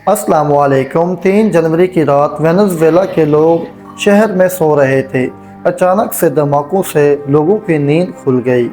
अस्सलाम वालेकुम। 3 जनवरी की रात वेनेज़ुएला के लोग शहर में सो रहे थे। अचानक से धमाकों से लोगों की नींद खुल गई।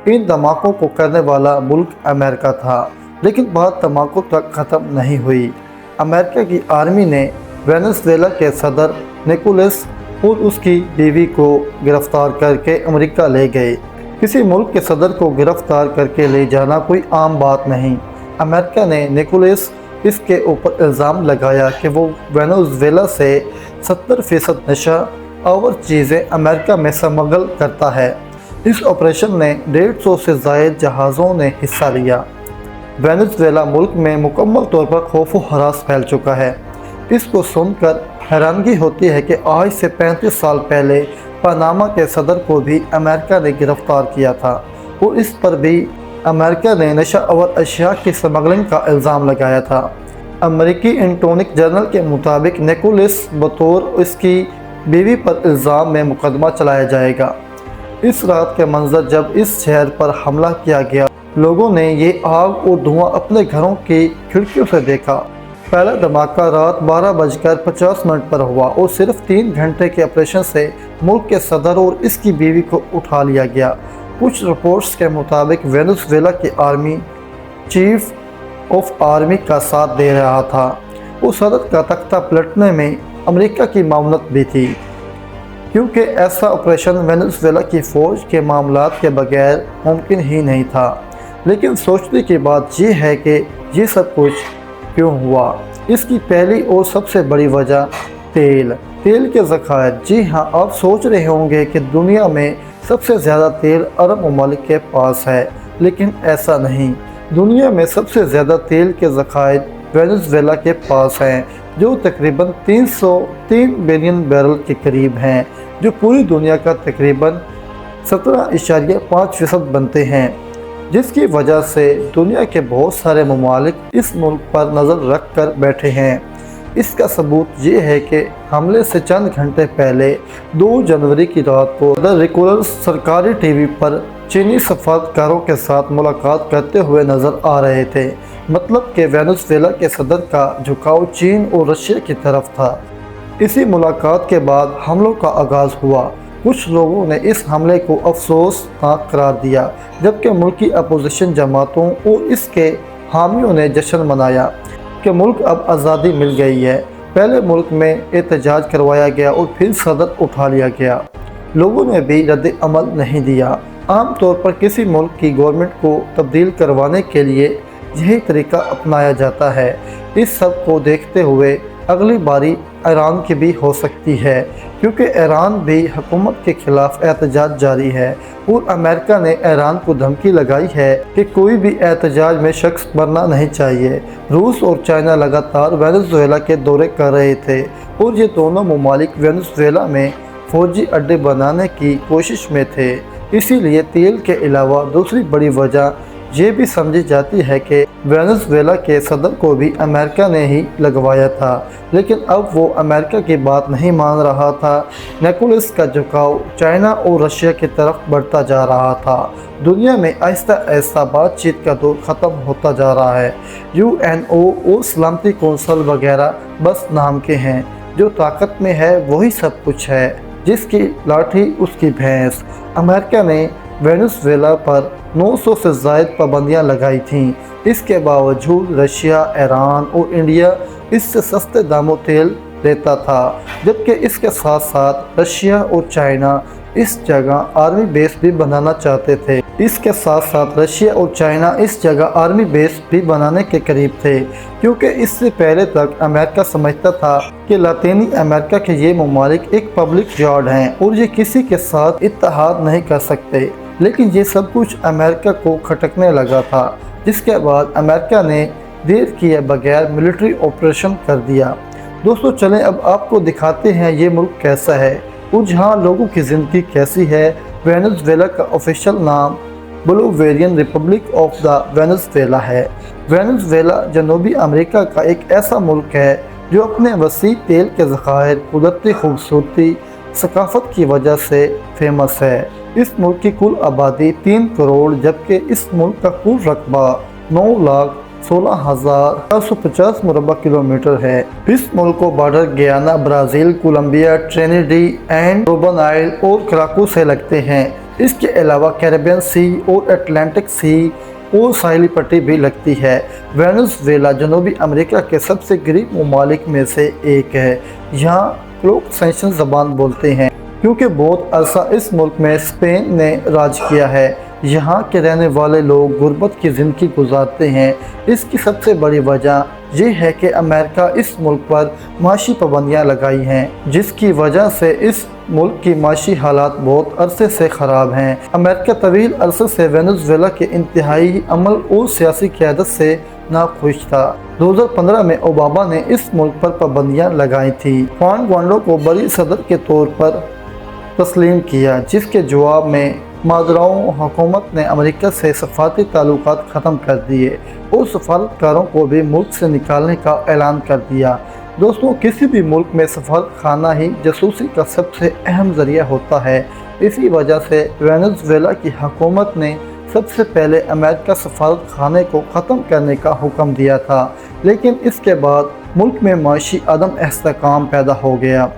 इन धमाकों को करने वाला मुल्क अमेरिका था, लेकिन बात धमाकों तक ख़त्म नहीं हुई। अमेरिका की आर्मी ने वेनेज़ुएला के सदर निकोलस और उसकी बीवी को गिरफ्तार करके अमेरिका ले गए। किसी मुल्क के सदर को गिरफ्तार करके ले जाना कोई आम बात नहीं। अमेरिका ने निकोलस इसके ऊपर इल्ज़ाम लगाया कि वो वेनेज़ुएला से 70% नशा और चीज़ें अमेरिका में स्मगल करता है। इस ऑपरेशन में 150 से ज़ायद जहाज़ों ने हिस्सा लिया। वेनेज़ुएला मुल्क में मुकम्मल तौर पर खौफ व हरास फैल चुका है। इसको सुनकर हैरानगी होती है कि आज से 35 साल पहले पनामा के सदर को भी अमेरिका ने गिरफ्तार किया था और इस पर भी अमेरिका ने नशा और अशिया की स्मगलिंग का इल्ज़ाम लगाया था। अमेरिकी एटॉर्नी जनरल के मुताबिक निकोलस बतौर इसकी बीवी पर इल्ज़ाम में मुकदमा चलाया जाएगा। इस रात के मंजर जब इस शहर पर हमला किया गया, लोगों ने ये आग और धुआं अपने घरों की खिड़कियों से देखा। पहला धमाका रात 12:50 पर हुआ और सिर्फ 3 घंटे के ऑपरेशन से मुल्क के सदर और इसकी बीवी को उठा लिया गया। कुछ रिपोर्ट्स के मुताबिक वेनेज़ुएला की आर्मी चीफ ऑफ आर्मी का साथ दे रहा था और सदर का तख्ता पलटने में अमेरिका की मामलत भी थी, क्योंकि ऐसा ऑपरेशन वेनेज़ुएला की फ़ौज के मामलात के बगैर मुमकिन ही नहीं था। लेकिन सोचने की बात यह है कि ये सब कुछ क्यों हुआ। इसकी पहली और सबसे बड़ी वजह तेल के ज़खायर। जी हाँ, आप सोच रहे होंगे कि दुनिया में सबसे ज़्यादा तेल अरब ममालिक के पास है, लेकिन ऐसा नहीं। दुनिया में सबसे ज़्यादा तेल के ज़खायर वेनेज़ुएला के पास हैं, जो तकरीबन 303 बिलियन बैरल के करीब हैं, जो पूरी दुनिया का तकरीबन 17.5% बनते हैं, जिसकी वजह से दुनिया के बहुत सारे ममालिक इस मुल्क पर नज़र रख कर बैठे हैं। इसका सबूत ये है कि हमले से चंद घंटे पहले 2 जनवरी की रात को सदर निकोलस सरकारी टीवी पर चीनी सफारतकारों के साथ मुलाकात करते हुए नज़र आ रहे थे। मतलब कि वेनेज़ुएला के सदर का झुकाव चीन और रशिया की तरफ था। इसी मुलाकात के बाद हमलों का आगाज़ हुआ। कुछ लोगों ने इस हमले को अफसोसनाक करार दिया, जबकि मुल्की अपोजिशन जमातों और इसके हामियों ने जश्न मनाया कि मुल्क अब आज़ादी मिल गई है। पहले मुल्क में एहतजाज करवाया गया और फिर सदर उठा लिया गया। लोगों ने भी रद्द अमल नहीं दिया। आम तौर पर किसी मुल्क की गवर्नमेंट को तब्दील करवाने के लिए यही तरीका अपनाया जाता है। इस सब को देखते हुए अगली बारी ईरान की भी हो सकती है, क्योंकि ईरान भी हुकूमत के खिलाफ एहतजाज जारी है और अमेरिका ने ईरान को धमकी लगाई है कि कोई भी एहतजाज में शख्स मरना नहीं चाहिए। रूस और चाइना लगातार वेनेज़ुएला के दौरे कर रहे थे और ये दोनों ममालिक वेनेज़ुएला में फ़ौजी अड्डे बनाने की कोशिश में थे। इसीलिए तेल के अलावा दूसरी बड़ी वजह ये भी समझी जाती है कि वेनेज़ुएला के सदर को भी अमेरिका ने ही लगवाया था, लेकिन अब वो अमेरिका की बात नहीं मान रहा था। निकोलस का झुकाव चाइना और रशिया की तरफ बढ़ता जा रहा था। दुनिया में आहिस्ता आहिस्ता बातचीत का दौर ख़त्म होता जा रहा है। UNO और सलामती कौंसिल वगैरह बस नाम के हैं। जो ताकत में है वही सब कुछ है, जिसकी लाठी उसकी भैंस। अमेरिका ने वेनेज़ुएला पर 900 से ज़ायद पाबंदियाँ लगाई थीं। इसके बावजूद रशिया, ईरान और इंडिया इससे सस्ते दामों तेल लेता था, जबकि इसके साथ साथ रशिया और चाइना इस जगह आर्मी बेस भी बनाना चाहते थे। इसके साथ साथ रशिया और चाइना इस जगह आर्मी बेस भी बनाने के करीब थे, क्योंकि इससे पहले तक अमेरिका समझता था कि लातीनी अमेरिका के ये ममालिक एक पब्लिक यार्ड हैं और ये किसी के साथ इत्तेहाद नहीं कर सकते। लेकिन ये सब कुछ अमेरिका को खटकने लगा था, जिसके बाद अमेरिका ने देर किए बगैर मिलिट्री ऑपरेशन कर दिया। दोस्तों, चलें अब आपको दिखाते हैं ये मुल्क कैसा है और जहाँ लोगों की ज़िंदगी कैसी है। वेनेज़ुएला का ऑफिशियल नाम Bolivian Republic of the Venezuela है। वेनेज़ुएला जनूबी अमेरिका का एक ऐसा मुल्क है जो अपने वसी तेल के ज़खायर, कुदरती खूबसूरती, सकाफ़त की वजह से फेमस है। इस मुल्क की कुल आबादी 3 करोड़, जबकि इस मुल्क का कुल रकबा 16,450 मुरबा किलोमीटर है। इस मुल्क को बॉर्डर गियाना, ब्राज़ील, कोलंबिया, ट्रिनिडी एंड टोबागो और कराकू से लगते हैं। इसके अलावा कैरिबियन सी और अटलांटिक सी और साहिली पट्टी भी लगती है। वेनेजुएला जनूबी अमेरिका के सबसे गरीब ममालिक में से एक है। यहाँ लोग स्पेनिश ज़बान बोलते हैं क्योंकि बहुत अरसा इस मुल्क में स्पेन ने राज किया है। यहाँ के रहने वाले लोग गुर्बत की ज़िंदगी गुजारते हैं। इसकी सबसे बड़ी वजह यह है कि अमेरिका इस मुल्क पर माशी पाबंदियाँ लगाई हैं, जिसकी वजह से इस मुल्क की माशी हालात बहुत अरसे से ख़राब हैं। अमेरिका तवील अरसे से वेनेजुएला के इंतहाई अमल और सियासी क़यादत से नाखुश था। 2015 में ओबामा ने इस मुल्क पर पाबंदियाँ लगाई थी। जुआन गुआइडो को बड़ी सदर के तौर पर तस्लीम किया, जिसके जवाब में मादराओं हुकूमत ने अमेरिका से सफारती ताल्लुकात ख़त्म कर दिए और सफारतकारों को भी मुल्क से निकालने का ऐलान कर दिया। दोस्तों, किसी भी मुल्क में सफारत खाना ही जासूसी का सबसे अहम ज़रिया होता है। इसी वजह से वेनेजुएला की हुकूमत ने सबसे पहले अमेरिका सफारत खाने को ख़त्म करने का हुक्म दिया था, लेकिन इसके बाद मुल्क में माशी अदम इस्तेहकाम पैदा हो गया।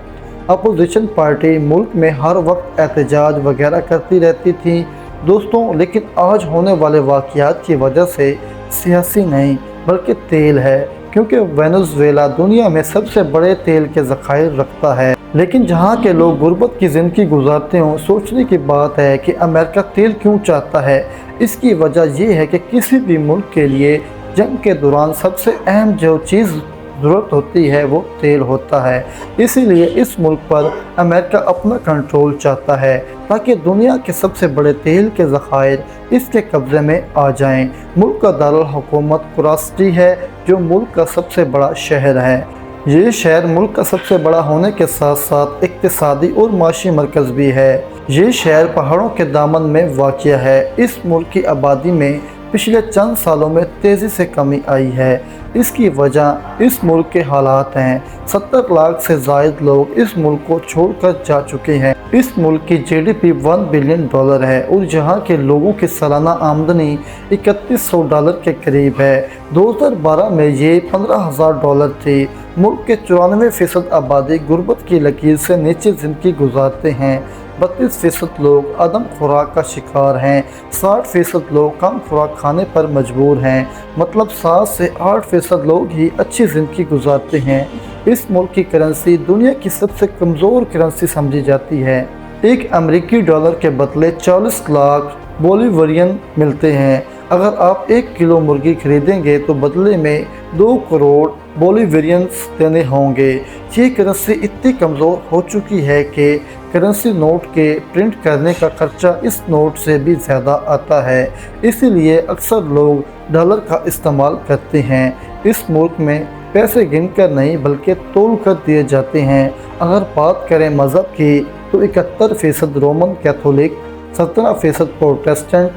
अपोजिशन पार्टी मुल्क में हर वक्त एहतजाज वगैरह करती रहती थी दोस्तों, लेकिन आज होने वाले वाक़यात की वजह से सियासी नहीं बल्कि तेल है, क्योंकि वेनेजुएला दुनिया में सबसे बड़े तेल के ज़खायर रखता है। लेकिन जहाँ के लोग गुर्बत की ज़िंदगी गुजारते हों, सोचने की बात है कि अमेरिका तेल क्यों चाहता है। इसकी वजह यह है कि किसी भी मुल्क के लिए जंग के दौरान सबसे अहम जो चीज़ ज़रूरत होती है वो तेल होता है। इसीलिए इस मुल्क पर अमेरिका अपना कंट्रोल चाहता है ताकि दुनिया के सबसे बड़े तेल के ज़खायर इसके कब्ज़े में आ जाएं। मुल्क का दारुल हुकूमत कराची है, जो मुल्क का सबसे बड़ा शहर है। ये शहर मुल्क का सबसे बड़ा होने के साथ साथ इक़्तिसादी और माशी मरकज़ भी है। ये शहर पहाड़ों के दामन में वाक़िया है। इस मुल्क की आबादी में पिछले चंद सालों में तेज़ी से कमी आई है। इसकी वजह इस मुल्क के हालात हैं। 70 लाख से ज़ायद लोग इस मुल्क को छोड़कर जा चुके हैं। इस मुल्क की GDP $1 बिलियन है और यहाँ के लोगों की सालाना आमदनी $3100 के करीब है। 2012 में ये $15,000 थी। मुल्क के 94% आबादी गुर्बत की लकीर से नीचे ज़िंदगी गुजारते हैं। 32% लोग अदम खुराक का शिकार हैं। 60% लोग कम खुराक खाने पर मजबूर हैं। मतलब 7 से 8% लोग ही अच्छी ज़िंदगी गुजारते हैं। इस मुल्क की करेंसी दुनिया की सबसे कमज़ोर करेंसी समझी जाती है। एक अमेरिकी डॉलर के बदले 40 लाख बोलीवियन मिलते हैं। अगर आप 1 किलो मुर्गी खरीदेंगे तो बदले में 2 करोड़ बोलीवियंस देने होंगे। ये करेंसी इतनी कमज़ोर हो चुकी है कि करेंसी नोट के प्रिंट करने का खर्चा इस नोट से भी ज़्यादा आता है। इसीलिए अक्सर लोग डॉलर का इस्तेमाल करते हैं। इस मुल्क में पैसे गिनकर नहीं बल्कि तोल कर दिए जाते हैं। अगर बात करें मज़हब की तो 71% रोमन कैथोलिक, 17% प्रोटेस्टेंट,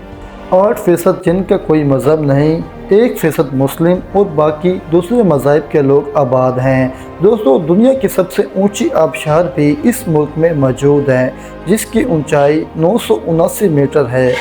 8% जिनका कोई मज़हब नहीं, 1% मुस्लिम और बाकी दूसरे मज़ाहिब के लोग आबाद हैं। दोस्तों, दुनिया की सबसे ऊंची आबशार भी इस मुल्क में मौजूद है, जिसकी ऊंचाई 979 मीटर है।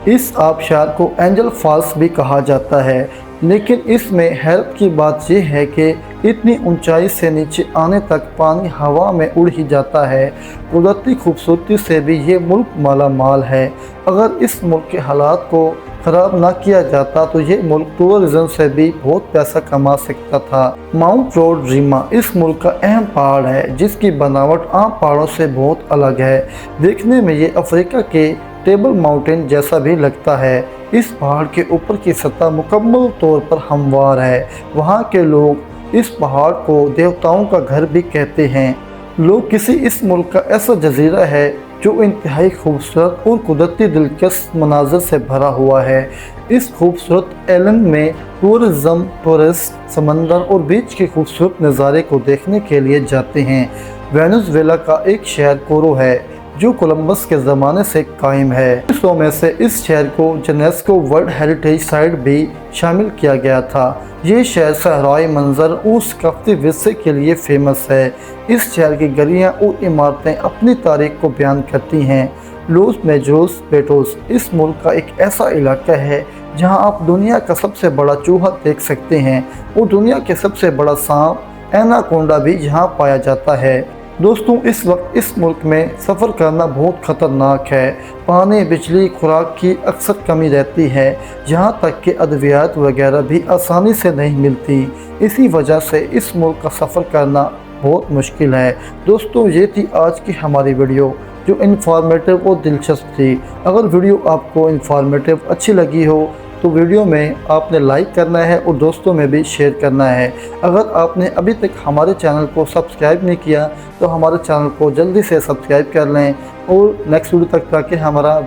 इस आबशार को एंजल फॉल्स भी कहा जाता है, लेकिन इसमें हैरत की बात यह है कि इतनी ऊंचाई से नीचे आने तक पानी हवा में उड़ ही जाता है। कुदरती खूबसूरती से भी ये मुल्क माला माल है। अगर इस मुल्क के हालात को ख़राब ना किया जाता तो ये मुल्क टूरिज़म से भी बहुत पैसा कमा सकता था। माउंट रोडरीमा इस मुल्क का अहम पहाड़ है, जिसकी बनावट आम पहाड़ों से बहुत अलग है। देखने में ये अफ्रीका के टेबल माउंटेन जैसा भी लगता है। इस पहाड़ के ऊपर की सतह मुकम्मल तौर पर हमवार है। वहाँ के लोग इस पहाड़ को देवताओं का घर भी कहते हैं। लोग किसी इस मुल्क का ऐसा जजीरा है जो इंतहाई खूबसूरत और कुदरती दिलचस्प मनाज़र से भरा हुआ है। इस खूबसूरत एलन में टूरिस्ट समंदर और बीच के खूबसूरत नज़ारे को देखने के लिए जाते हैं। वेनेजुएला का एक शहर कोरो है जो कोलंबस के ज़माने से कायम है। हिस्सों में से इस शहर को यूनेस्को वर्ल्ड हेरिटेज साइट भी शामिल किया गया था। ये शहर सहराई मंजर और सकाफती विरसे के लिए फेमस है। इस शहर की गलियाँ और इमारतें अपनी तारीख को बयान करती हैं। लॉस मेजोस पेटोस इस मुल्क का एक ऐसा इलाका है जहां आप दुनिया का सबसे बड़ा चूहा देख सकते हैं और दुनिया के सबसे बड़ा सांप एनाकोंडा भी यहाँ पाया जाता है। दोस्तों, इस वक्त इस मुल्क में सफ़र करना बहुत ख़तरनाक है। पानी, बिजली, खुराक की अक्सर कमी रहती है, यहाँ तक कि अद्वियात वगैरह भी आसानी से नहीं मिलती। इसी वजह से इस मुल्क का सफ़र करना बहुत मुश्किल है। दोस्तों, ये थी आज की हमारी वीडियो जो इन्फॉर्मेटिव और दिलचस्प थी। अगर वीडियो आपको इन्फॉर्मेटिव अच्छी लगी हो तो वीडियो में आपने लाइक करना है और दोस्तों में भी शेयर करना है। अगर आपने अभी तक हमारे चैनल को सब्सक्राइब नहीं किया तो हमारे चैनल को जल्दी से सब्सक्राइब कर लें और नेक्स्ट वीडियो तक ताकि हमारा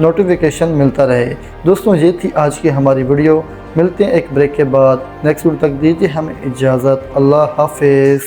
नोटिफिकेशन मिलता रहे। दोस्तों, ये थी आज की हमारी वीडियो। मिलते हैं एक ब्रेक के बाद। नेक्स्ट वीडियो तक दीजिए हमें इजाज़त। अल्लाह हाफिज़।